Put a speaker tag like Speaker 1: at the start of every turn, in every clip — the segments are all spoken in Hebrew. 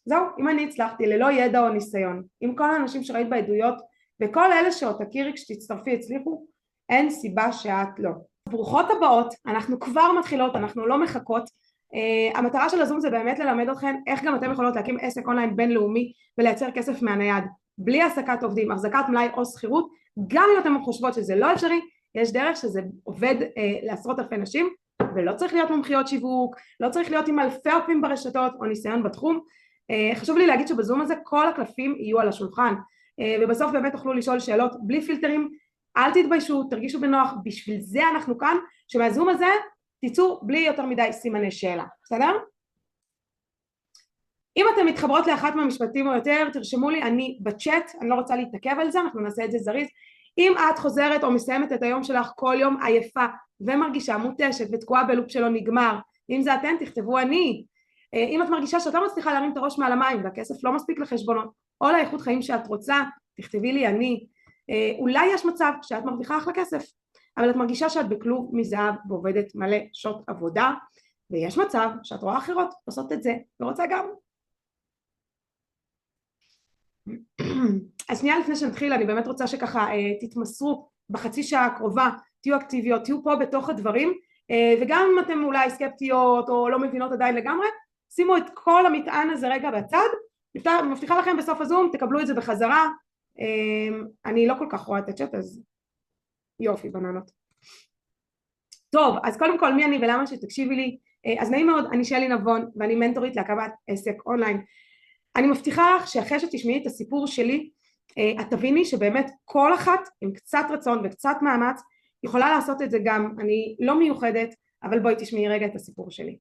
Speaker 1: זהו, אם אני הצלחתי ללא ידע או ניסיון, עם כל האנשים שראית בעדויות וכל אלה שעוד תכירי כשתצטרפי הצליחו, אין סיבה שאת לא. ברוכות הבאות, אנחנו כבר מתחילות, אנחנו לא מחכות. המטרה של הזום זה באמת ללמד אתכם איך גם אתם יכולות להקים עסק אונליין בינלאומי ולייצר כסף מהנייד בלי העסקת עובדים, החזקת מלאי או שכירות. גם אם אתם חושבות שזה לא אפשרי, יש דרך שזה עובד לעשרות אלפי נשים, ולא צריך להיות מומחיות שיווק, לא צריך להיות עם אלפי עוקבים ברשתות או ניסיון בתחום. חשוב לי להגיד שבזום הזה כל הקלפים יהיו על השולחן, ובסוף באמת תוכלו לשאול שאלות בלי פילטרים. אל תתביישו, תרגישו בנוח, בשביל זה אנחנו כאן, שמהזום הזה תצאו בלי יותר מדי סימני שאלה, בסדר? אם אתם מתחברות לאחת מהמשפטים או יותר, תרשמו לי, אני בצ'אט, אני לא רוצה להתעכב על זה, אנחנו נעשה את זה זריז. אם את חוזרת או מסיימת את היום שלך כל יום עייפה ומרגישה מותשת ותקועה בלופ שלא נגמר, אם זה אתן תכתבו אני. אם את מרגישה שאת לא מצליחה להרים את הראש מעל המים והכסף לא מספיק לחשבונות או לאיכות חיים שאת רוצה, תכתבי לי אני. אולי יש מצב שאת מרוויחה אחלה כסף אבל את מרגישה שאת בכלוב מזהב ועובדת מלא שעות עבודה, ויש מצב שאת רואה אחרות עושות את זה ורוצה גם. אז שנייה לפני שנתחיל, אני באמת רוצה שככה תתמסרו בחצי שעה הקרובה, תהיו אקטיביות, תהיו פה בתוך הדברים, וגם אם אתם אולי סקפטיות או לא מבינות עדיין לגמרי, שימו את כל המטען הזה רגע בצד. מבטיחה לכם בסוף הזום תקבלו את זה בחזרה. אני לא כל כך רואה את הצ'אט אז יופי בננות. טוב, אז קודם כל מי אני ולמה שתקשיבי לי. אז נעים מאוד, אני שלי נבון ואני מנטורית להקמת עסק אונליין. אני מבטיחה לך שאחרי שתשמעי את הסיפור שלי את תביני שבאמת כל אחת עם קצת רצון וקצת מאמץ יכולה לעשות את זה גם. אני לא מיוחדת, אבל בואי תשמעי רגע את הסיפור שלי.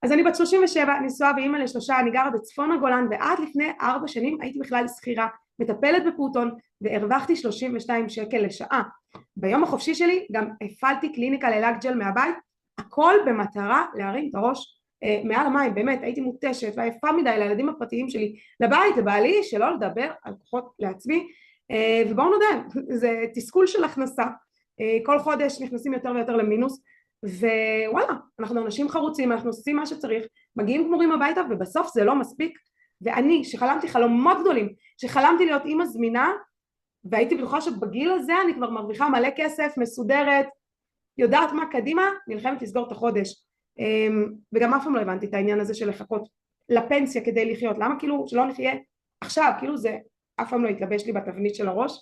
Speaker 1: אז אני בת 37, נשואה ואימא לשלושה, אני גרה בצפון הגולן, ועד לפני 4 שנים הייתי בכלל שכירה, מטפלת בפעוטון, והרווחתי 32 שקל לשעה. ביום החופשי שלי גם הפעלתי קליניקה ללק ג'ל מהבית, הכל במטרה להרים את הראש מעל המים. באמת הייתי מותשת ועייפה מדי לילדים הפרטיים שלי, לבית, לבעלי, שלא לדבר על כוחות לעצמי. ובואו נודה, זה תסכול של הכנסה, כל חודש נכנסים יותר ויותר למינוס, ווואלה, אנחנו אנשים חרוצים, אנחנו עושים מה שצריך, מגיעים גמורים הביתה ובסוף זה לא מספיק. ואני שחלמתי חלומות גדולים, שחלמתי להיות אימא זמינה, והייתי בטוחה שבגיל הזה אני כבר מרוויחה מלא כסף, מסודרת, יודעת מה קדימה, נלחמת לסגור את החודש. וגם אף פעם לא הבנתי את העניין הזה של לחכות לפנסיה כדי לחיות. למה כאילו שלא נחיה עכשיו? כאילו זה אף פעם לא התלבש לי בתבנית של הראש.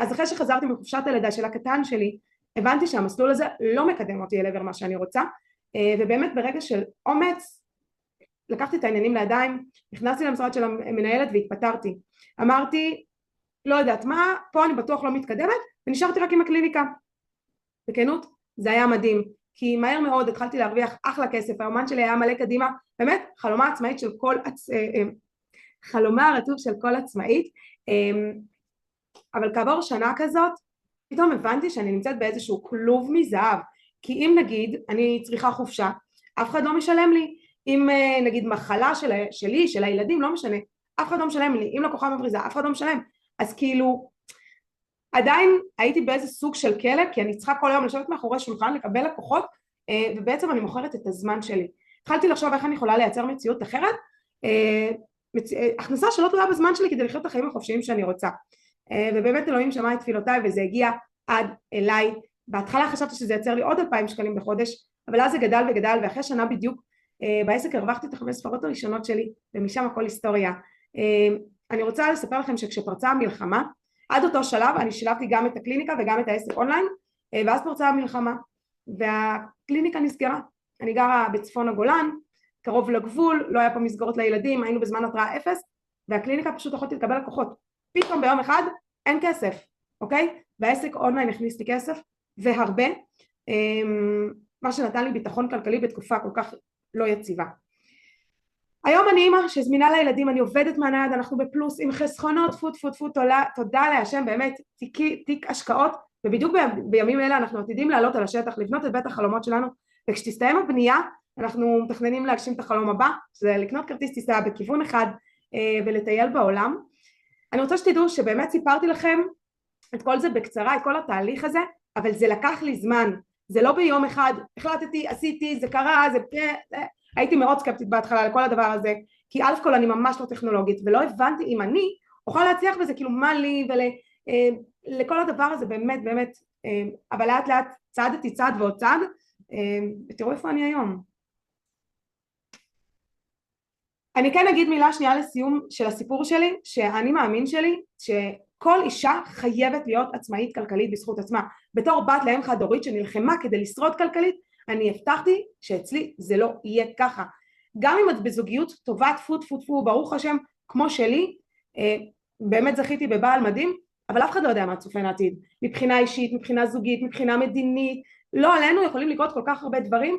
Speaker 1: אז אחרי שחזרתי מחופשת הלידה של הקטן שלי, הבנתי שהמסלול הזה לא מקדם אותי אל עבר מה שאני רוצה, ובאמת ברגע של אומץ לקחתי את העניינים לידיים, נכנסתי למשרד של המנהלת והתפטרתי. אמרתי לא יודעת מה, פה אני בטוח לא מתקדמת, ונשארתי רק עם הקליניקה. בכנות זה היה מדהים, כי מהר מאוד התחלתי להרוויח אחלה כסף, האומן שלי היה מלא קדימה, באמת חלומה הרטוב של כל עצמאית. אבל כעבור שנה כזאת פתאום הבנתי שאני נמצאת באיזשהו כלוב מזהב. כי אם נגיד אני צריכה חופשה, אף אחד לא משלם לי. אם נגיד מחלה שלי, של הילדים, לא משנה, אף אחד לא משלם לי. אם לקוחה מבריזה, אף אחד לא משלם. אז כאילו עדיין הייתי באיזה סוג של כלא, כי אני צריכה כל יום לשבת מאחורי שולחן לקבל לקוחות, ובעצם אני מוכרת את הזמן שלי. התחלתי לחשוב איך אני יכולה לייצר מציאות אחרת, הכנסה שלא תלויה בזמן שלי כדי לחיות את החיים החופשיים שאני רוצה. ובאמת אלוהים שמע את תפילותיי וזה הגיע עד אליי. בהתחלה חשבתי שזה ייצר לי עוד 2,000 שקלים בחודש, אבל אז זה גדל וגדל, ואחרי שנה בדיוק בעסק הרווחתי את 5 ספרות הראשונות שלי, ומשם הכל היסטוריה. אני רוצה לספר לכם שכשפרצה המלחמה, עד אותו שלב אני שילבתי גם את הקליניקה וגם את העסק אונליין, ואז פרצה המלחמה והקליניקה נסגרה. אני גרה בצפון הגולן, קרוב לגבול, לא היה פה מסגרות לילדים, היינו בזמן התראה 0, והקליניקה פשוט יכולתי לקבל לקוחות. פתאום ביום אחד אין כסף, אוקיי? והעסק אונליין הכניס לי כסף והרבה, מה שנתן לי ביטחון כלכלי בתקופה כל כך לא יציבה. היום אני אימא שזמינה לילדים, אני עובדת מהנייד, אנחנו בפלוס עם חסכונות, תודה להשם, באמת תיק השקעות, ובדיוק בימים אלה אנחנו עתידים לעלות על השטח, לבנות את בית החלומות שלנו, וכשתסתיים הבנייה אנחנו מתכננים להגשים את החלום הבא, זה לקנות כרטיס טיסה בכיוון אחד ולטייל בעולם. אני רוצה שתדעו שבאמת סיפרתי לכם את כל זה בקצרה, את כל התהליך הזה, אבל זה לקח לי זמן, זה לא ביום אחד, החלטתי, עשיתי, זה קרה, הייתי מאוד סקפטית בהתחלה לכל הדבר הזה, כי א' כל אני ממש לא טכנולוגית, ולא הבנתי אם אני אוכל להצליח בזה, כאילו מה לי לכל הדבר הזה באמת באמת, אבל לאט לאט צעדתי צעד ועוד צעד, ותראו איפה אני היום. אני כן אגיד מילה שנייה לסיום של הסיפור שלי, שאני מאמין שלי שכל אישה חייבת להיות עצמאית כלכלית בזכות עצמה. בתור בת לאם חד הורית שנלחמה כדי לשרוד כלכלית, אני הבטחתי שאצלי זה לא יהיה ככה. גם אם את בזוגיות טובה, טפו טפו טפו, ברוך השם, כמו שלי, באמת זכיתי בבעל מדהים, אבל אף אחד לא יודע מה צופן העתיד, מבחינה אישית, מבחינה זוגית, מבחינה מדינית, לא עלינו יכולים לקרות כל כך הרבה דברים,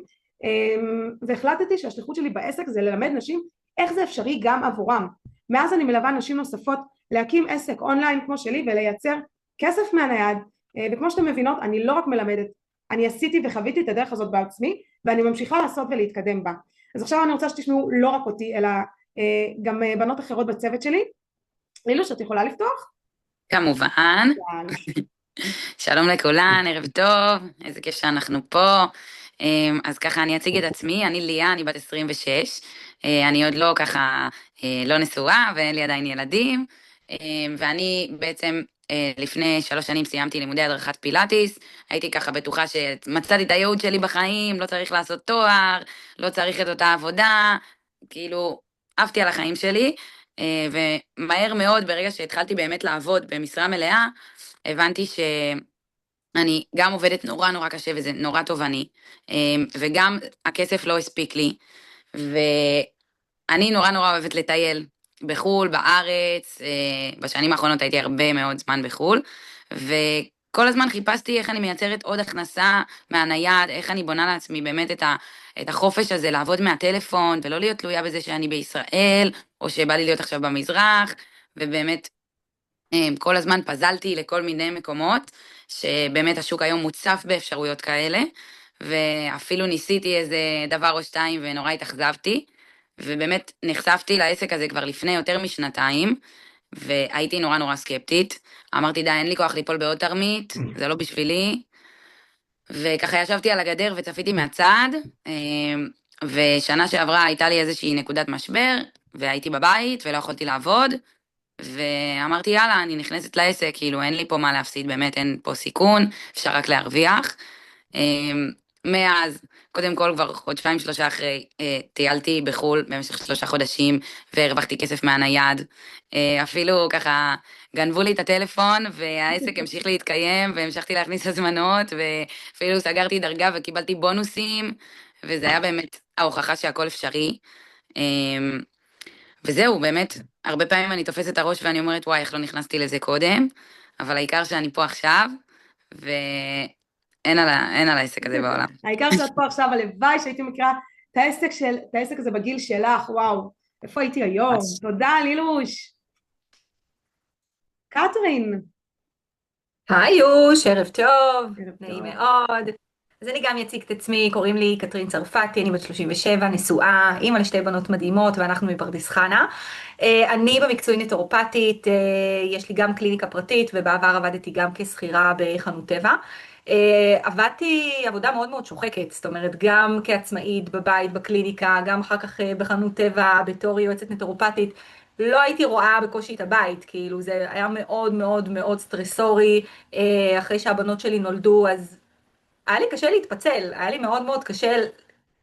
Speaker 1: והחלטתי שהשליחות שלי בעסק זה ללמד נשים איך זה אפשרי גם עבורם. מאז אני מלווה נשים נוספות להקים עסק אונליין כמו שלי ולייצר כסף מהנייד, וכמו שאתם מבינות אני לא רק מלמדת, אני עשיתי וחוויתי את הדרך הזאת בעצמי ואני ממשיכה לעשות ולהתקדם בה. אז עכשיו אני רוצה שתשמעו לא רק אותי אלא גם בנות אחרות בצוות שלי. לילוש, את יכולה לפתוח?
Speaker 2: כמובן. שלום לכולן, ערב טוב, איזה כיף שאנחנו פה. אז ככה אני אציג את עצמי, אני ליה, אני בת 26, אני עוד לא ככה, לא נשואה ואין לי עדיין ילדים, ואני בעצם לפני 3 שנים סיימתי לימודי הדרכת פילאטיס, הייתי ככה בטוחה שמצאתי את הייעוד שלי בחיים, לא צריך לעשות תואר, לא צריך את אותה עבודה, כאילו עפתי על החיים שלי, ומהר מאוד ברגע שהתחלתי באמת לעבוד במשרה מלאה, הבנתי שאני גם עובדת נורא נורא קשה וזה נורא תובעני, וגם הכסף לא הספיק לי, ואני נורא נורא אוהבת לטייל בחול, בארץ, בשנים האחרונות הייתי הרבה מאוד זמן בחול, וכל הזמן חיפשתי איך אני מייצרת עוד הכנסה מהנייד, איך אני בונה לעצמי באמת את החופש הזה לעבוד מהטלפון, ולא להיות תלויה בזה שאני בישראל, או שבא לי להיות עכשיו במזרח, ובאמת כל הזמן פזלתי לכל מיני מקומות, שבאמת השוק היום מוצף באפשרויות כאלה, ואפילו ניסיתי איזה דבר או שתיים ונורא התאכזבתי, ובאמת נחשפתי לעסק הזה כבר לפני יותר משנתיים, והייתי נורא נורא סקפטית, אמרתי די, אין לי כוח ליפול בעוד תרמית, זה לא בשבילי, וככה ישבתי על הגדר וצפיתי מהצד, ושנה שעברה הייתה לי איזושהי נקודת משבר, והייתי בבית ולא יכולתי לעבוד, ואמרתי יאללה אני נכנסת לעסק, כאילו אין לי פה מה להפסיד, באמת אין פה סיכון, אפשר רק להרוויח. מאז, קודם כל כבר 2-3 אחרי, טיילתי בחול במשך 3 חודשים והרווחתי כסף מהנייד, אפילו ככה גנבו לי את הטלפון והעסק המשיך להתקיים והמשכתי להכניס הזמנות ואפילו סגרתי דרגה וקיבלתי בונוסים, וזה היה באמת ההוכחה שהכל אפשרי. וזהו, באמת, הרבה פעמים אני תופסת את הראש ואני אומרת, וואי, איך לא נכנסתי לזה קודם, אבל העיקר שאני פה עכשיו, אין על העסק הזה בעולם.
Speaker 1: העיקר שאת פה עכשיו, הלוואי שהייתי מכירה את העסק הזה בגיל שלך, וואו, איפה הייתי היום? תודה לילוש. קטרין.
Speaker 3: היי יוש, ערב טוב,
Speaker 1: ערב
Speaker 3: נעים
Speaker 1: טוב.
Speaker 3: מאוד. אז אני גם אציג את עצמי, קוראים לי קטרין צרפתי, אני בת 37, נשואה, אימא לשתי בנות מדהימות ואנחנו מפרדס חנה. אני במקצועי נטורופטית, יש לי גם קליניקה פרטית ובעבר עבדתי גם כשכירה בחנות טבע. עבדתי עבודה מאוד מאוד שוחקת, זאת אומרת גם כעצמאית בבית, בקליניקה, גם אחר כך בחנות טבע, בתור יועצת נטורופטית. לא הייתי רואה בקושי את הבית, כאילו זה היה מאוד מאוד מאוד סטרסורי, אחרי שהבנות שלי נולדו, אז היה לי קשה להתפצל, היה לי מאוד מאוד קשה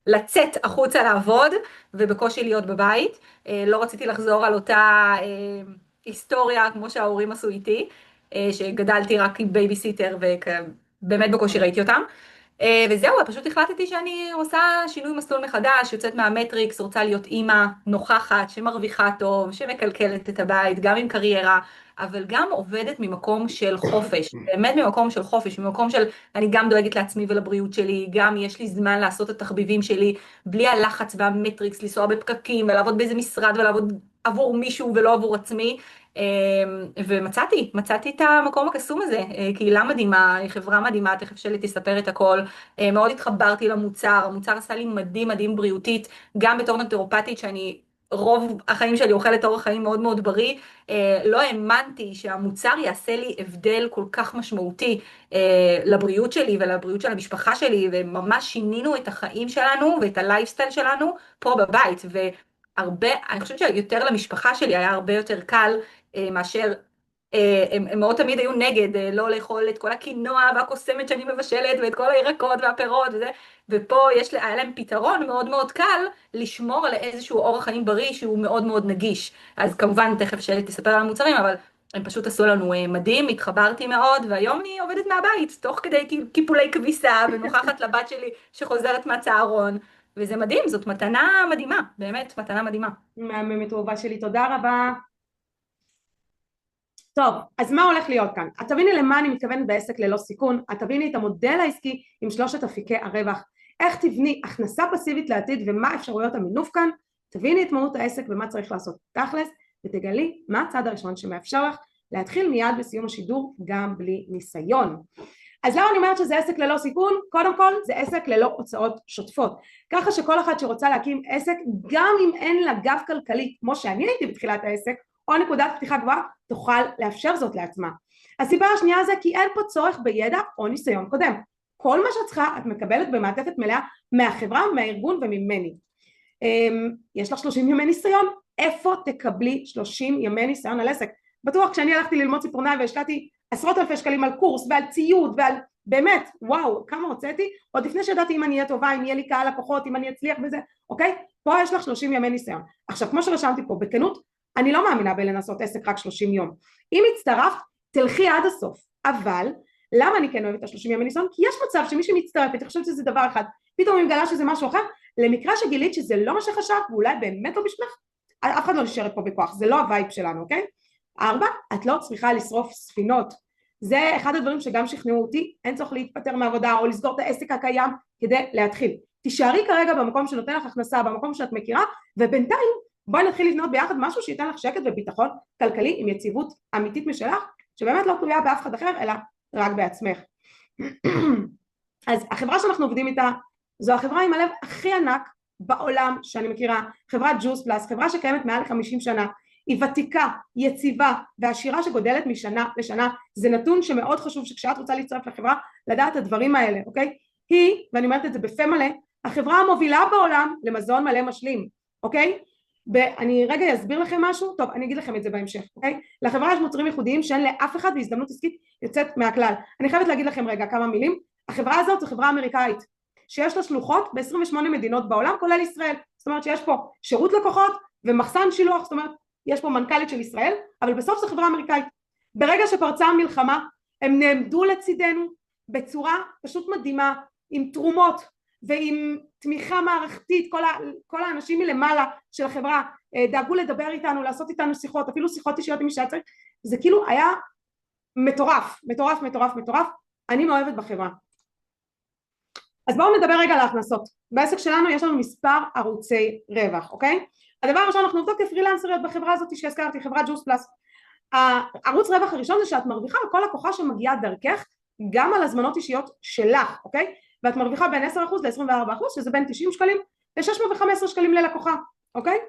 Speaker 3: לצאת החוצה לעבוד, ובקושי להיות בבית, לא רציתי לחזור על אותה היסטוריה כמו שההורים עשו איתי, שגדלתי רק עם בייביסיטר ובאמת בקושי ראיתי אותם. וזהו, פשוט החלטתי שאני עושה שינוי מסלול מחדש, יוצאת מהמטריקס, רוצה להיות אימא נוכחת, שמרוויחה טוב, שמקלקלת את הבית, גם עם קריירה, אבל גם עובדת ממקום של חופש, באמת ממקום של חופש, ממקום של אני גם דואגת לעצמי ולבריאות שלי, גם יש לי זמן לעשות את התחביבים שלי, בלי הלחץ והמטריקס, לנסוע בפקקים ולעבוד באיזה משרד ולעבוד עבור מישהו ולא עבור עצמי. ומצאתי את המקום הקסום הזה, קהילה מדהימה, חברה מדהימה, תכף שלי תספר את הכל, מאוד התחברתי למוצר, המוצר עשה לי מדהים מדהים בריאותית, גם בתור נטורופטית שאני רוב החיים שלי אוכלת אורח חיים מאוד מאוד בריא, לא האמנתי שהמוצר יעשה לי הבדל כל כך משמעותי לבריאות שלי ולבריאות של המשפחה שלי, וממש שינינו את החיים שלנו ואת הלייפסטייל שלנו פה בבית, הרבה, אני חושבת שיותר למשפחה שלי היה הרבה יותר קל מאשר, הם מאוד תמיד היו נגד לא לאכול את כל הקינוע והקוסמת שאני מבשלת ואת כל הירקות והפירות וזה, ופה היה להם פתרון מאוד מאוד קל לשמור על איזשהו אורח חיים בריא שהוא מאוד מאוד נגיש. אז כמובן תכף שלי תספר על המוצרים, אבל הם פשוט עשו לנו מדהים, התחברתי מאוד, והיום אני עובדת מהבית, תוך כדי קיפולי כביסה, ונוכחת לבת שלי שחוזרת מהצהרון, וזה מדהים, זאת מתנה מדהימה, באמת מתנה מדהימה.
Speaker 1: מהממת אהובה שלי, תודה רבה. טוב, אז מה הולך להיות כאן? את תביני למה אני מתכוונת בעסק ללא סיכון, את תביני את המודל העסקי עם 3 אפיקי הרווח, איך תבני הכנסה פסיבית לעתיד ומה אפשרויות המינוף כאן, תביני את מהות העסק ומה צריך לעשות תכלס, ותגלי מה הצעד הראשון שמאפשר לך להתחיל מיד בסיום השידור גם בלי ניסיון. אז למה אני אומרת שזה עסק ללא סיכון? קודם כל זה עסק ללא הוצאות שוטפות, ככה שכל אחת שרוצה להקים עסק, גם אם אין לה גב כלכלי כמו שאני הייתי בתחילת העסק, או נקודת פתיחה גבוהה, תוכל לאפשר זאת לעצמה. הסיבה השנייה זה כי אין פה צורך בידע או ניסיון קודם. כל מה שאת צריכה את מקבלת במעטפת מלאה מהחברה, מהארגון וממני. יש לך 30 ימי ניסיון, איפה תקבלי 30 ימי ניסיון על עסק? בטוח כשאני הלכתי ללמוד ציפורניים והשקעתי עשרות אלפי שקלים על קורס ועל ציוד ועל באמת וואו כמה הוצאתי, עוד לפני שידעתי אם אני אהיה טובה, אם יהיה לי קהל לקוחות, אם אני אצליח בזה, אוקיי? פה יש לך 30 ימי ניסיון. עכשיו כמו שרשמתי פה בכנות, אני לא מאמינה בלנסות עסק רק 30 יום. אם הצטרפת, תלכי עד הסוף. אבל, למה אני כן אוהבת את ה-30 ימי ניסיון? כי יש מצב שמי שמצטרפת, אני חושבת שזה דבר אחד, פתאום היא מגלה שזה משהו אחר, למקרה שגילית שזה לא מה שחשבת, ואולי באמת לא בשמך, אף אחד לא נשארת פה בכוח, זה לא הווייב שלנו, אוקיי? 4, את לא צריכה לשרוף ספינות. זה אחד הדברים שגם שכנעו אותי, אין צורך להתפטר מעבודה או לסגור את העסק הקיים כדי להתחיל. תישארי כרגע במקום שנותן לך הכנסה, במקום שאת מכירה, ובינתיים בואי נתחיל לבנות ביחד משהו שייתן לך שקט וביטחון כלכלי עם יציבות אמיתית משלך, שבאמת לא תלויה באף אחד אחר אלא רק בעצמך. אז החברה שאנחנו עובדים איתה זו החברה עם הלב הכי ענק בעולם שאני מכירה, חברת ג'וס פלאס, חברה שקיימת מעל 50 שנה, היא ותיקה, יציבה ועשירה שגודלת משנה לשנה. זה נתון שמאוד חשוב שכשאת רוצה להצטרף לחברה לדעת את הדברים האלה, אוקיי? היא, ואני אומרת את זה בפה מלא, החברה המובילה בעולם למזון מלא משלים, אוקיי? אני רגע אסביר לכם משהו, טוב אני אגיד לכם את זה בהמשך, אוקיי? לחברה יש מוצרים ייחודיים שאין לאף אחד בהזדמנות עסקית יוצאת מהכלל. אני חייבת להגיד לכם רגע כמה מילים. החברה הזאת זו חברה אמריקאית שיש לה שלוחות ב-28 מדינות בעולם כולל ישראל, זאת אומרת שיש פה שירות לקוחות ומחסן שילוח, זאת אומרת יש פה מנכ"לית של ישראל, אבל בסוף זו חברה אמריקאית. ברגע שפרצה המלחמה הם נעמדו לצידנו בצורה פשוט מדהימה, עם תרומות ועם תמיכה מערכתית, כל האנשים מלמעלה של החברה דאגו לדבר איתנו, לעשות איתנו שיחות, אפילו שיחות אישיות עם מי שהיה צריך, זה כאילו היה מטורף, מטורף, מטורף, מטורף. אני מאוהבת בחברה. אז בואו נדבר רגע על ההכנסות. בעסק שלנו יש לנו מספר ערוצי רווח, אוקיי? הדבר הראשון, אנחנו עובדות כפרילנסריות בחברה הזאת שהזכרתי, חברת ג'וס פלאס. הערוץ רווח הראשון זה שאת מרוויחה על כל לקוחה שמגיעה דרכך, גם על הזמנות אישיות שלך, אוקיי? ואת מרוויחה בין 10% ל-24%, שזה בין 90 שקלים ל-615 שקלים ללקוחה, אוקיי?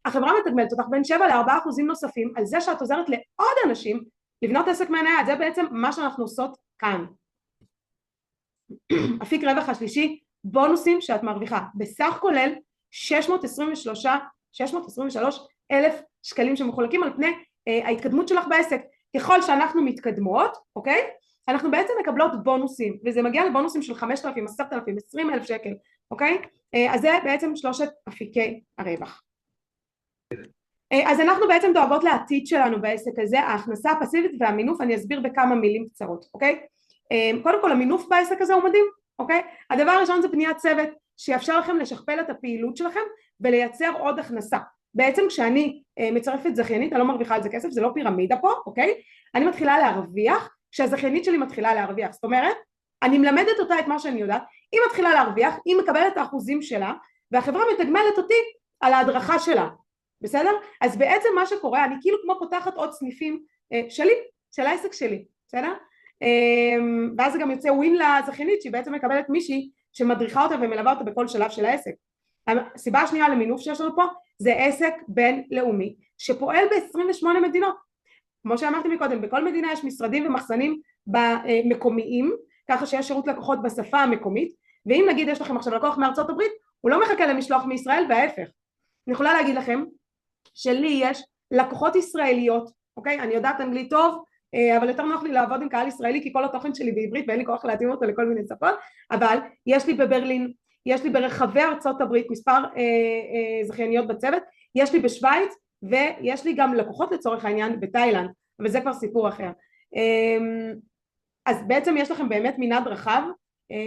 Speaker 1: החברה מתגמלת אותך בין 7 ל-4% נוספים על זה שאת עוזרת לעוד אנשים לבנות עסק מהנייד. זה בעצם מה שאנחנו עושות כאן. אפיק רווח השלישי, בונוסים שאת מרוויחה בסך כולל 623 אלף שקלים שמחולקים על פני ההתקדמות שלך בעסק. ככל שאנחנו מתקדמות, אוקיי? אנחנו בעצם מקבלות בונוסים, וזה מגיע לבונוסים של 5,000, 10,000, 20,000 שקל, אוקיי? אז זה בעצם 3 אפיקי הרווח. אז אנחנו בעצם דואגות לעתיד שלנו בעסק הזה, ההכנסה הפסיבית והמינוף. אני אסביר בכמה מילים קצרות, אוקיי? קודם כל המינוף בעסק הזה הוא מדהים, אוקיי? הדבר הראשון זה בניית צוות שיאפשר לכם לשכפל את הפעילות שלכם ולייצר עוד הכנסה. בעצם כשאני מצרפת זכיינית, אני לא מרוויחה על זה כסף, זה לא פירמידה פה, אוקיי? אני מתחילה להרוויח כשהזכיינית שלי מתחילה להרוויח, זאת אומרת, אני מלמדת אותה את מה שאני יודעת, היא מתחילה להרוויח, היא מקבלת את האחוזים שלה, והחברה מתגמלת אותי על ההדרכה שלה, בסדר? אז בעצם מה שקורה, אני כאילו כמו פותחת עוד סניפים שלי, של העסק שלי, בסדר? ואז זה גם יוצא ווין לזכיינית, שהיא בעצם מקבלת מישהי שמדריכה אותה ומלווה אותה בכל שלב של העסק. הסיבה השנייה למינוף שיש לנו פה, זה עסק בינלאומי, שפועל ב-28 מדינות. כמו שאמרתי מקודם, בכל מדינה יש משרדים ומחסנים מקומיים, ככה שיש שירות לקוחות בשפה המקומית, ואם נגיד יש לכם עכשיו לקוח מארצות הברית, הוא לא מחכה למשלוח מישראל וההפך. אני יכולה להגיד לכם שלי יש לקוחות ישראליות, אוקיי? אני יודעת אנגלית טוב, אבל יותר נוח לי לעבוד עם קהל ישראלי כי כל התוכן שלי בעברית ואין לי כוח להתאים אותו לכל מיני שפות, אבל יש לי בברלין, יש לי ברחבי ארצות הברית מספר זכייניות בצוות, יש לי בשוויץ ויש לי גם לקוחות לצורך העניין בתאילנד, אבל זה כבר סיפור אחר. אז בעצם יש לכם באמת מנעד רחב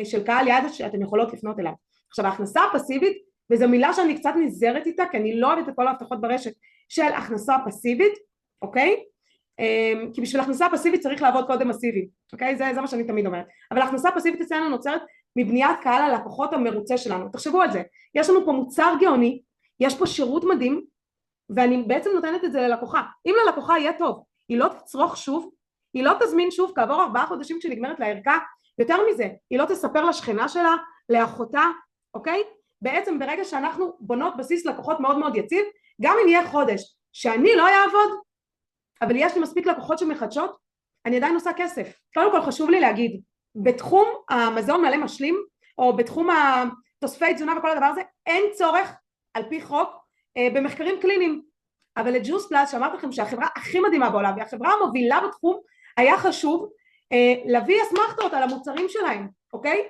Speaker 1: של קהל יעד שאתם יכולות לפנות אליו. עכשיו ההכנסה הפסיבית, וזו מילה שאני קצת נזהרת איתה כי אני לא אוהבת את כל ההבטחות ברשת של הכנסה פסיבית, אוקיי? כי בשביל הכנסה פסיבית צריך לעבוד קודם מסיבי, אוקיי? זה מה שאני תמיד אומרת. אבל הכנסה פסיבית אצלנו נוצרת מבניית קהל הלקוחות המרוצה שלנו. תחשבו על זה, יש לנו פה מוצר גאוני, יש פה שירות מדהים, ואני בעצם נותנת את זה ללקוחה. אם ללקוחה יהיה טוב, היא לא תצרוך שוב, היא לא תזמין שוב כעבור 4 חודשים כשנגמרת לערכה, יותר מזה, היא לא תספר לשכנה שלה, לאחותה, אוקיי? בעצם ברגע שאנחנו בונות בסיס לקוחות מאוד מאוד יציב, גם אם יהיה חודש שאני לא אעבוד, אבל יש לי מספיק לקוחות שמחדשות, אני עדיין עושה כסף. קודם כל חשוב לי להגיד, בתחום המזון מלא משלים, או בתחום תוספי תזונה וכל הדבר הזה, אין צורך על פי חוק במחקרים קליניים. אבל לג'וס פלאס, שאמרתי לכם שהחברה הכי מדהימה בעולם, והחברה המובילה בתחום, היה חשוב להביא אסמכתות על המוצרים שלהם, אוקיי?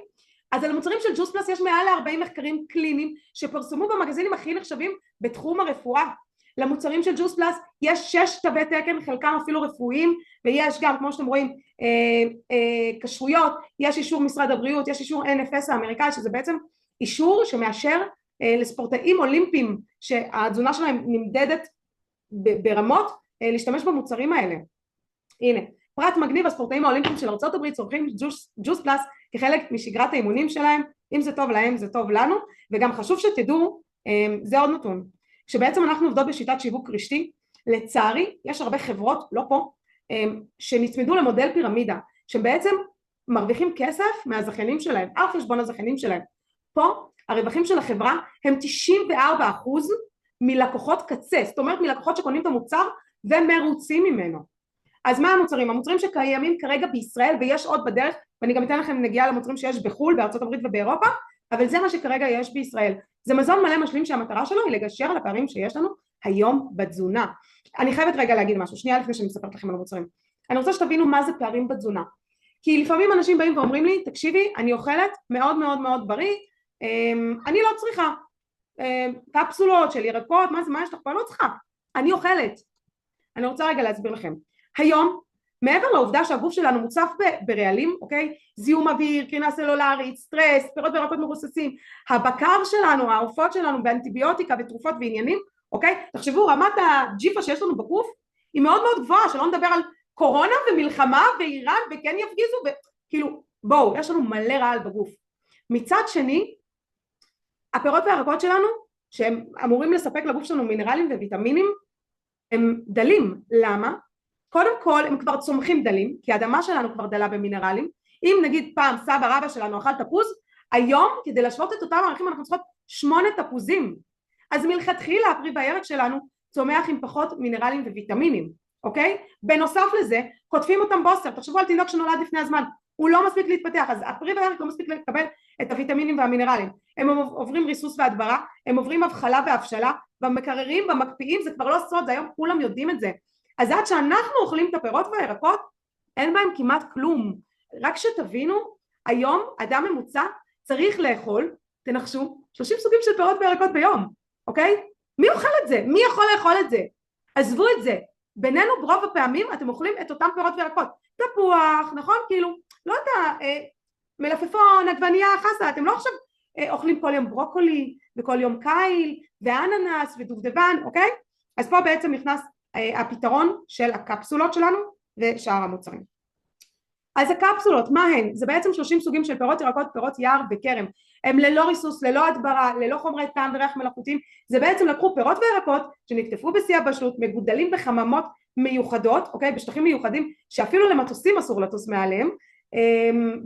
Speaker 1: אז על המוצרים של ג'וס פלאס יש מעל 40 מחקרים קליניים שפרסמו במגזינים הכי נחשבים בתחום הרפואה. למוצרים של ג'וס פלאס יש 6 תווי תקן, חלקם אפילו רפואיים, ויש גם כמו שאתם רואים כשרויות, יש אישור משרד הבריאות, יש אישור NFS האמריקאי, שזה בעצם אישור שמאשר לספורטאים אולימפיים שהתזונה שלהם נמדדת ברמות להשתמש במוצרים האלה. הנה, פרט מגניב, הספורטאים האולימפיים של ארצות הברית צורכים ג'וס פלאס כחלק משגרת האימונים שלהם, אם זה טוב להם זה טוב לנו, וגם חשוב שתדעו, זה עוד נתון, שבעצם אנחנו עובדות בשיטת שיווק רשתי, לצערי יש הרבה חברות, לא פה, שנצמדו למודל פירמידה, שבעצם מרוויחים כסף מהזכיינים שלהם, על חשבון הזכיינים שלהם. פה הרווחים של החברה הם 94% מלקוחות קצה, זאת אומרת מלקוחות שקונים את המוצר ומרוצים ממנו. אז מה המוצרים? המוצרים שקיימים כרגע בישראל ויש עוד בדרך, ואני גם אתן לכם נגיעה למוצרים שיש בחול, בארצות הברית ובאירופה, אבל זה מה שכרגע יש בישראל. זה מזון מלא משלים שהמטרה שלו היא לגשר על הפערים שיש לנו היום בתזונה. אני חייבת רגע להגיד משהו, שנייה לפני שאני מספרת לכם על המוצרים. אני רוצה שתבינו מה זה פערים בתזונה. כי לפעמים אנשים באים ואומרים לי, תקשיבי, אני אוכלת מאוד מאוד מאוד בריא, אני לא צריכה קפסולות של ירקות, מה יש לך פה? לא צריכה, אני אוכלת. אני רוצה רגע להסביר לכם. היום, מעבר לעובדה שהגוף שלנו מוצף ברעלים, אוקיי? זיהום אוויר, קרינה סלולרית, סטרס, פירות וירקות מבוססים, הבקר שלנו, העופות שלנו באנטיביוטיקה ותרופות ועניינים, אוקיי? תחשבו, רמת הג'יפה שיש לנו בגוף היא מאוד מאוד גבוהה, שלא נדבר על קורונה ומלחמה ואיראן וכן יפגיזו, כאילו בואו, יש לנו מלא רעל בגוף. מצד שני, הפירות והירקות שלנו, שהם אמורים לספק לגוף שלנו מינרלים וויטמינים, הם דלים. למה? קודם כל הם כבר צומחים דלים, כי האדמה שלנו כבר דלה במינרלים. אם נגיד פעם סבא רבא שלנו אכל תפוז, היום כדי להשוות את אותם ערכים אנחנו צריכות 8 תפוזים. אז מלכתחילה הפרי והירק שלנו צומח עם פחות מינרלים וויטמינים, אוקיי? בנוסף לזה, קוטפים אותם בוסטר. תחשבו על תינוק שנולד לפני הזמן, הוא לא מספיק להתפתח, אז הפרי והירק לא מספיק לקבל את הוויטמינים והמינרלים. הם עוברים ריסוס והדברה, הם עוברים הבחלה והבשלה, במקררים, במקפיאים, זה כבר לא סוד, זה היום כולם יודעים את זה. אז עד שאנחנו אוכלים את הפירות והירקות, אין בהם כמעט כלום. רק שתבינו, היום אדם ממוצע צריך לאכול, תנחשו, 30 סוגים של פירות וירקות ביום, אוקיי? מי אוכל את זה? מי יכול לאכול את זה? עזבו את זה. בינינו ברוב הפעמים אתם אוכלים את אותם פירות וירקות. תפוח, נכון? כאילו, לא יודע, מלפפון, עגבנייה, חסה, אתם לא עכשיו אוכלים כל יום ברוקולי, וכל יום קיל, ואננס, ודובדבן, אוקיי? אז פה בעצם נכנס הפתרון של הקפסולות שלנו ושאר המוצרים. אז הקפסולות, מה הן? זה בעצם 30 סוגים של פירות, ירקות, פירות יער וכרם. הם ללא ריסוס, ללא הדברה, ללא חומרי טעם וריח מלאכותיים. זה בעצם לקחו פירות וירקות שנקטפו בשיא הבשלות, מגודלים בחממות מיוחדות, אוקיי? בשטחים מיוחדים שאפילו למטוסים אסור לטוס מעליהם,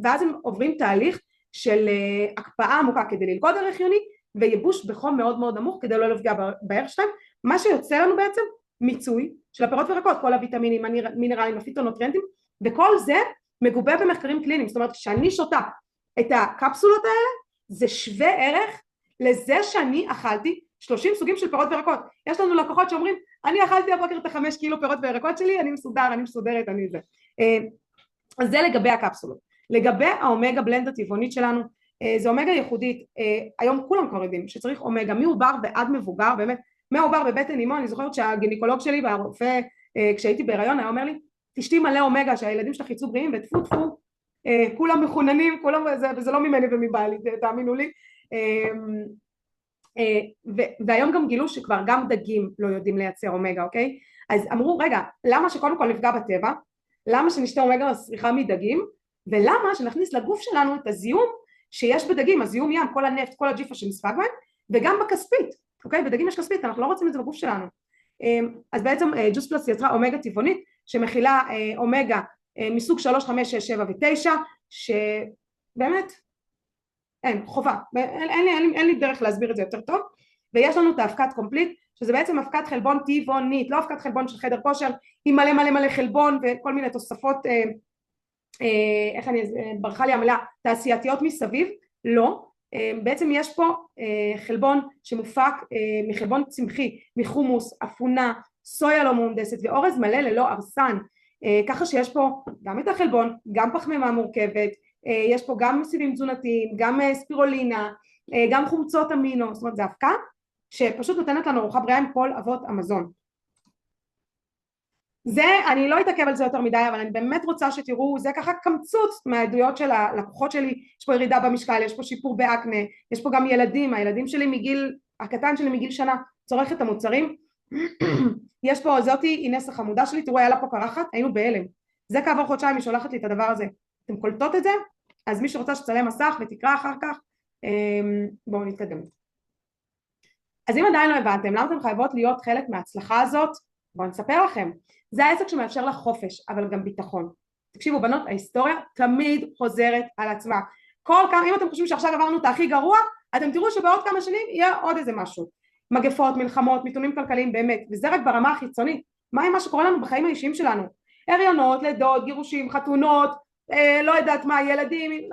Speaker 1: ואז הם עוברים תהליך של הקפאה עמוקה כדי ללכוד ערך יוני, ויבוש בחום מאוד מאוד נמוך כדי לא לפגוע בערך שלהם. מה שיוצא לנו בעצם מיצוי של הפירות וירקות, כל הוויטמינים, המינרלים, הפיטונוטריאנטים, וכל זה מגובה במחקרים קליניים. זאת אומרת, כשאני שותה את הקפסולות האלה, זה שווה ערך לזה שאני אכלתי 30 סוגים של פירות וירקות. יש לנו לקוחות שאומרים, אני אכלתי הבוקר את 5 קילו פירות וירקות שלי, אני מסודר, אני מסודרת, אני זה. אז זה לגבי הקפסולות. לגבי האומגה בלנד הטבעונית שלנו, זה אומגה ייחודית, היום כולם כבר יודעים שצריך אומגה, מעובר ועד מבוגר, באמת, מעובר בבטן אימו, אני זוכרת שהגינקולוג שלי והרופא, כשהייתי בהיריון, היה אומר לי, תשתי מלא אומגה, שהילדים שלך יצאו בריאים, וטפו טפו, כולם מחוננים, כולם, וזה לא ממני ומבעלי, תאמינו לי. והיום גם גילו שכבר גם דגים לא יודעים לייצר אומגה, אוקיי? אז אמרו, רגע, למה שקודם כל נפגע בטבע? למה שנשתה אומגה סריחה מדגים? ולמה שנכניס לגוף שלנו את הזיהום שיש בדגים, הזיהום ים, כל הנפט, כל הג'יפה שנספג בהם, וגם בכספית, אוקיי? בדגים יש כספית, אנחנו לא רוצים את זה בגוף שלנו. אז בעצם ג'וס פלוס יצרה אומגה טבעונית, שמכילה אומגה מסוג 3, 5, 6, 7 ו9, שבאמת אין, חובה, אין לי דרך להסביר את זה יותר טוב, ויש לנו את האבקת קומפליט, שזה בעצם אבקת חלבון טבעונית, לא אבקת חלבון של חדר כושר, עם מלא מלא מלא חלבון וכל מיני תוספות, איך אני, ברכה לי המילה, תעשייתיות מסביב, לא, בעצם יש פה חלבון שמופק מחלבון צמחי, מחומוס, אפונה, סויה לא מהונדסת ואורז מלא ללא ארסן, ככה שיש פה גם את החלבון, גם פחמימה מורכבת, יש פה גם סיבים תזונתיים, גם ספירולינה, גם חומצות אמינו, זאת אומרת זה אבקה שפשוט נותנת לנו ארוחה בריאה עם כל אבות המזון. זה, אני לא אתעכב על זה יותר מדי, אבל אני באמת רוצה שתראו, זה ככה קמצוץ מהעדויות של הלקוחות שלי, יש פה ירידה במשקל, יש פה שיפור באקנה, יש פה גם ילדים, הילדים שלי מגיל, הקטן שלי מגיל שנה צורך את המוצרים, יש פה, זאתי אינסה חמודה שלי, תראו היה לה פה קרחת, היינו בהלם, זה כעבור חודשיים היא שולחת לי את הדבר הזה, אתם קולטות את זה? אז מי שרוצה שתצלם מסך ותקרא אחר כך, בואו נתקדם. אז אם עדיין לא הבנתם, למה אתם חייבות להיות חלק מההצלחה הזאת? בואו נספר לכם, זה העסק שמאפשר לך חופש, אבל גם ביטחון. תקשיבו בנות, ההיסטוריה תמיד חוזרת על עצמה. כל כמה, אם אתם חושבים שעכשיו עברנו את הכי גרוע, אתם תראו שבעוד כמה שנים יהיה עוד איזה משהו. מגפות, מלחמות, מיתונים כלכליים באמת, וזה רק ברמה החיצונית. מה עם מה שקורה לנו בחיים האישיים שלנו? הריונות, לידות, גירושים, חתונות, לא יודעת מה, ילדים,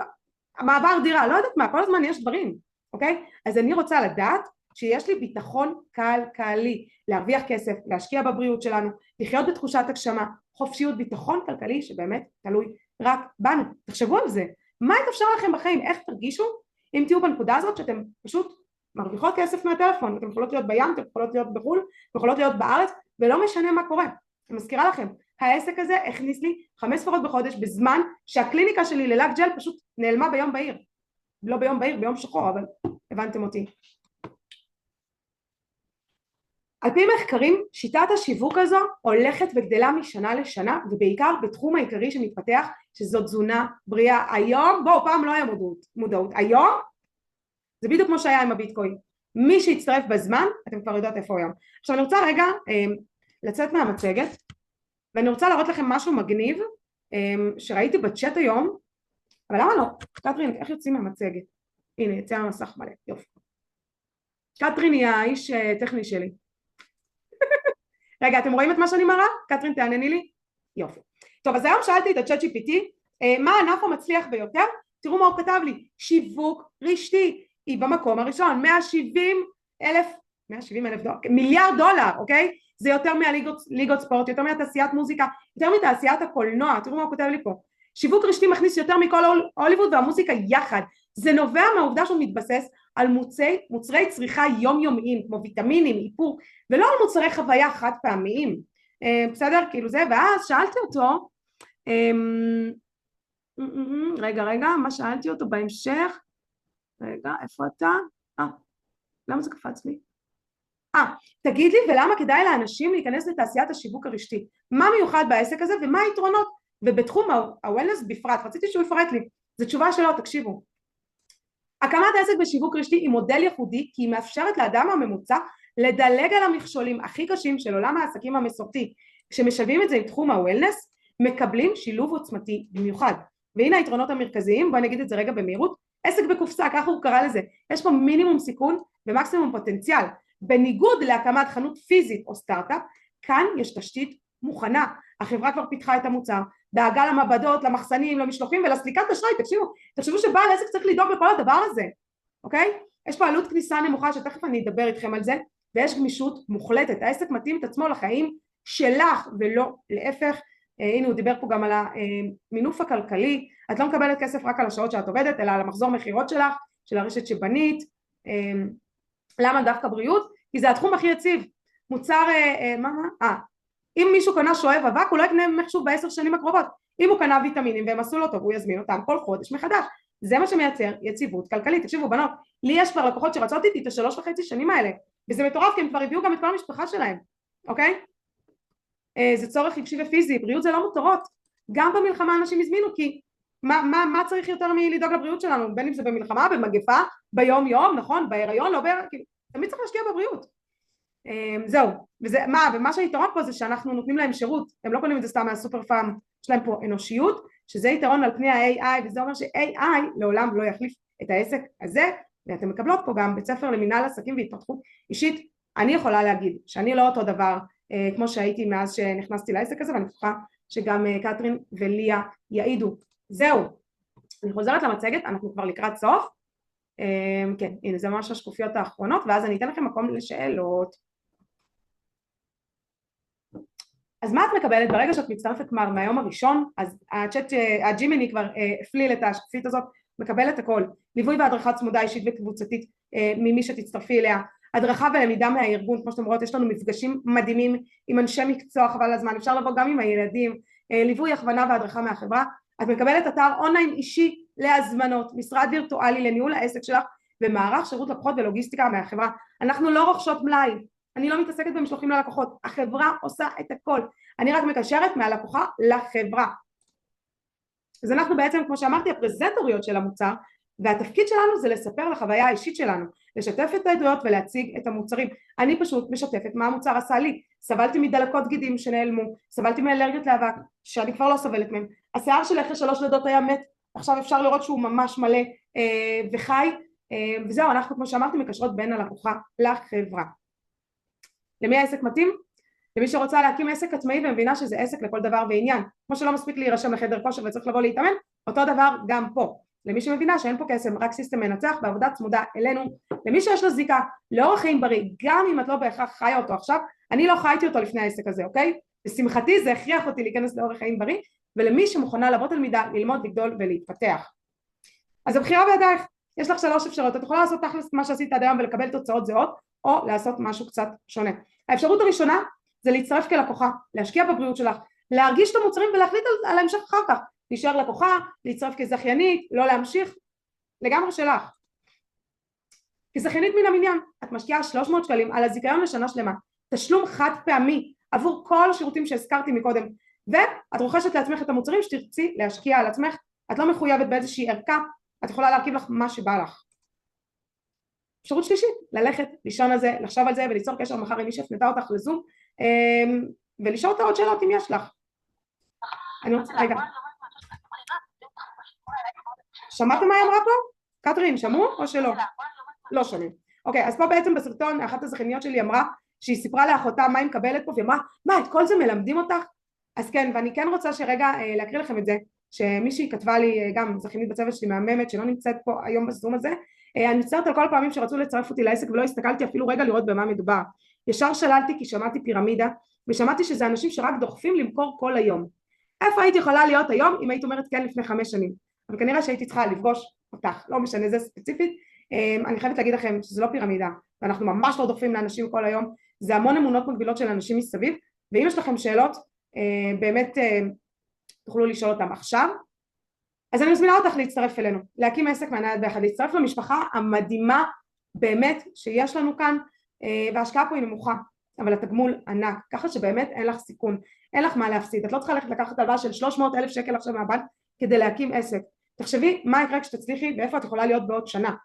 Speaker 1: מעבר דירה, לא יודעת מה, כל הזמן יש דברים, אוקיי? אז אני רוצה לדעת שיש לי ביטחון כלכלי, להרוויח כסף, להשקיע בבריאות שלנו, לחיות בתחושת הגשמה, חופשיות, ביטחון כלכלי שבאמת תלוי רק בנו. תחשבו על זה, מה יתאפשר לכם בחיים, איך תרגישו אם תהיו בנקודה הזאת שאתם פשוט מרוויחות כסף מהטלפון, אתם יכולות להיות בים, אתם יכולות להיות בחו"ל, אתם יכולות להיות בארץ, ולא משנה מה קורה. אני מזכירה לכם, העסק הזה הכניס לי 5 ספרות בחודש בזמן שהקליניקה שלי ללק ג'ל פשוט נעלמה ביום בהיר. לא ביום בהיר, ביום שחור, אבל הבנתם אותי. על פי מחקרים, שיטת השיווק הזו הולכת וגדלה משנה לשנה, ובעיקר בתחום העיקרי שמתפתח, שזו תזונה בריאה. היום, בואו, פעם לא היה מודעות. היום, זה בדיוק כמו שהיה עם הביטקוין. מי שיצטרף בזמן, אתם כבר יודעות איפה היום. עכשיו אני רוצה רגע לצאת מהמצגת, ואני רוצה להראות לכם משהו מגניב, שראיתי בצ'אט היום, אבל למה לא? קטרין, איך יוצאים מהמצגת? הנה, יצא מהמסך מלא, יופי. קטרין היא האיש טכני שלי. רגע, אתם רואים את מה שאני מראה? קטרין תענני לי? יופי. טוב, אז היום שאלתי את הצ'אט GPT, מה הענף המצליח ביותר? תראו מה הוא כתב לי, שיווק רשתי, היא במקום הראשון, 170,000 דולר, מיליארד דולר, אוקיי? זה יותר מהליגות ספורט, יותר מהתעשיית מוזיקה, יותר מתעשיית הקולנוע, תראו מה הוא כותב לי פה, שיווק רשתי מכניס יותר מכל הוליווד והמוזיקה יחד, זה נובע מהעובדה שהוא מתבסס על מוצרי צריכה יומיומיים, כמו ויטמינים, איפור, ולא על מוצרי חוויה חד פעמיים, בסדר? כאילו זה, ואז שאלתי אותו, רגע, מה שאלתי אותו בהמשך, רגע, איפה אתה? למה זה קפץ לי? תגיד לי, ולמה כדאי לאנשים להיכנס לתעשיית השיווק הרשתי? מה מיוחד בעסק הזה ומה היתרונות? ובתחום הוולנס בפרט, רציתי שהוא יפרט לי, זו תשובה שלו, תקשיבו. הקמת העסק בשיווק רשתי היא מודל ייחודי, כי היא מאפשרת לאדם הממוצע לדלג על המכשולים הכי קשים של עולם העסקים המסורתי. כשמשלבים את זה עם תחום הוולנס, מקבלים שילוב עוצמתי במיוחד. והנה היתרונות המרכזיים, בואו נגיד את זה רגע במהירות, עסק בקופסה, ככה הוא קרא לזה, יש פה מינימום סיכון ומקסימום פוטנציאל. בניגוד להקמת חנות פיזית או סטארט-אפ, כאן יש תשתית מוכנה, החברה כבר פיתחה את המוצר, דאגה למעבדות, למחסנים, למשלוחים ולסליקת אשראי, תחשבו שבעל עסק צריך לדאוג לכל הדבר הזה, אוקיי? יש פה עלות כניסה נמוכה שתכף אני אדבר איתכם על זה, ויש גמישות מוחלטת, העסק מתאים את עצמו לחיים שלך ולא להפך. הנה הוא דיבר פה גם על המינוף הכלכלי, את לא מקבלת כסף רק על השעות שאת עובדת אלא על המחזור מחירות שלך, של הרשת שבנית. למה דווקא בריאות? כי זה התחום הכי יציב. מוצר, אם מישהו קנה שואב אבק הוא לא יקנה מחשוב ב10 שנים הקרובות, אם הוא קנה ויטמינים והם עשו לו טוב הוא יזמין אותם כל חודש מחדש, זה מה שמייצר יציבות כלכלית. תקשיבו בנות, לי יש כבר לקוחות שרצות איתי את 3.5 שנים האלה, וזה מטורף כי הם כבר הביאו גם את כל המשפחה שלהם, אוקיי? זה צורך רגשי ופיזי, בריאות זה לא מותרות, גם במלחמה אנשים הזמינו, כי מה צריך יותר מלדאוג לבריאות שלנו, בין אם זה במלחמה, במגפה, ביום יום, נכון, בהיריון, לא בהיריון, תמיד צריך להשקיע בבריאות. זהו, ומה שהיתרון פה זה שאנחנו נותנים להם שירות, הם לא קונים את זה סתם מהסופר פארם, יש להם פה אנושיות, שזה יתרון על פני ה-AI, וזה אומר ש-AI לעולם לא יחליף את העסק הזה, ואתם מקבלות פה גם בית ספר למנהל עסקים והתפתחות אישית. אני יכולה להגיד שאני לא אותו דבר כמו שהייתי מאז שנכנסתי לעסק הזה, ואני בטוחה שגם קטרין וליה יעידו. זהו, אני חוזרת למצגת, אנחנו כבר לקראת סוף. כן, הנה זה ממש השקופיות האחרונות, ואז אני אתן לכם מקום לשאלות. אז מה את מקבלת ברגע שאת מצטרפת כבר מהיום הראשון? אז הג'ימיני כבר הפליל את השקופית הזאת, מקבלת הכל, ליווי והדרכה צמודה אישית וקבוצתית ממי שתצטרפי אליה, הדרכה ולמידה מהארגון, כמו שאתם רואות יש לנו מפגשים מדהימים עם אנשי מקצוע חבל הזמן, אפשר לבוא גם עם הילדים, ליווי, הכוונה והדרכה מהחברה. את מקבלת אתר אונליין אישי להזמנות, משרד וירטואלי לניהול העסק שלך, ומערך שירות לקוחות ולוגיסטיקה מהחברה. אנחנו לא רוכשות מלאי, אני לא מתעסקת במשלוחים ללקוחות, החברה עושה את הכל, אני רק מקשרת מהלקוחה לחברה. אז אנחנו בעצם, כמו שאמרתי, הפרזנטוריות של המוצר, והתפקיד שלנו זה לספר על החוויה האישית שלנו, לשתף את העדויות ולהציג את המוצרים. אני פשוט משתפת מה המוצר עשה לי, סבלתי מדלקות גידים שנעלמו, סבלתי מאלרגיות לאבק שאני כבר לא סובלת מהם, השיער של אחרי 3 לידות היה מת, עכשיו אפשר לראות שהוא ממש מלא וחי, וזהו, אנחנו כמו שאמרתי מקשרות בין הלקוחה לחברה. למי העסק מתאים? למי שרוצה להקים עסק עצמאי ומבינה שזה עסק לכל דבר ועניין, כמו שלא מספיק להירשם לחדר כושר וצריך לבוא להתאמן, אותו דבר גם פה. למי שמבינה שאין פה קסם, רק סיסטם מנצח בעבודה צמודה אלינו, למי שיש לו זיקה לאורח חיים בריא, גם אם את לא בהכרח חיה אותו עכשיו, אני לא חייתי אותו לפני העסק הזה, אוקיי? לשמחתי זה הכריח אותי להיכנס לאורח חיים בריא, ולמי שמוכנה לעבוד תלמידה, ללמוד, לגדול ולהתפתח. אז הבחירה בידייך, יש לך 3 אפשרויות, את יכולה לעשות תכלס מה שעשית עד היום ולקבל תוצאות זהות, או לעשות משהו קצת שונה. האפשרות הראשונה זה להצטרף כלקוחה, להשקיע בבריאות שלך, להרגיש את המוצרים ולהחליט על ההמשך אחר כך, להישאר לקוחה, להצטרף כזכיינית, לא להמשיך, לגמרי שלך. כזכיינית מן המניין, את משקיעה 300 שקלים על הזיכיון לשנה שלמה, תשלום חד פעמי עבור כל השירותים שהזכרתי מקודם, ואת רוכשת לעצמך את המוצרים שתרצי להשקיע על עצמך, את לא מחויבת באיזושהי ערכה, את יכולה להרכיב לך מה שבא לך. אפשרות שלישית, ללכת, לישון על זה, לחשוב על זה וליצור קשר מחר עם מי שהפנתה אותך לזום, ולשאול אותה עוד שאלות אם יש לך. אני רוצה, רגע. שמעתם מה היא אמרה פה? קטרין, שמעו או שלא? לא שומעים. אוקיי, אז פה בעצם בסרטון אחת הזכייניות שלי אמרה שהיא סיפרה לאחותה מה היא מקבלת פה, והיא אמרה, מה, את כל זה מלמדים אותך? אז כן, ואני כן רוצה שרגע להקריא לכם את זה, שמישהי כתבה לי, גם זכיינית בצוות שלי מהממת שלא נמצאת פה היום בזום הזה, אני מצטערת על כל פעמים שרצו לצרף אותי לעסק ולא הסתכלתי אפילו רגע לראות במה מדובר. ישר שללתי כי שמעתי פירמידה, ושמעתי שזה אנשים שרק דוחפים למכור כל היום. איפה היית יכולה להיות היום אם היית אומרת כן לפני 5 שנים? אבל כנראה שהייתי צריכה לפגוש אותך, לא משנה זה ספציפית. אני חייבת להגיד לכם שזה לא פירמידה, ואנחנו ממש לא דוחפים לאנשים כל היום, זה המון אמונות מגבילות של אנשים מסביב, ואם יש לכם שאלות, באמת תוכלו לשאול אותם עכשיו. אז אני מזמינה אותך להצטרף אלינו, להקים עסק מהנייד ביחד, להצטרף למשפחה המדהימה באמת שיש לנו כאן, וההשקעה פה היא נמוכה, אבל התגמול ענק, ככה שבאמת אין לך סיכון, אין לך מה להפסיד, את לא צריכה לקחת הלוואה של 300,000 שקל עכשיו מהבנק כדי להקים עסק. תחשבי מה יקרה כשתצליחי ואיפה את יכולה להיות בעוד שנה.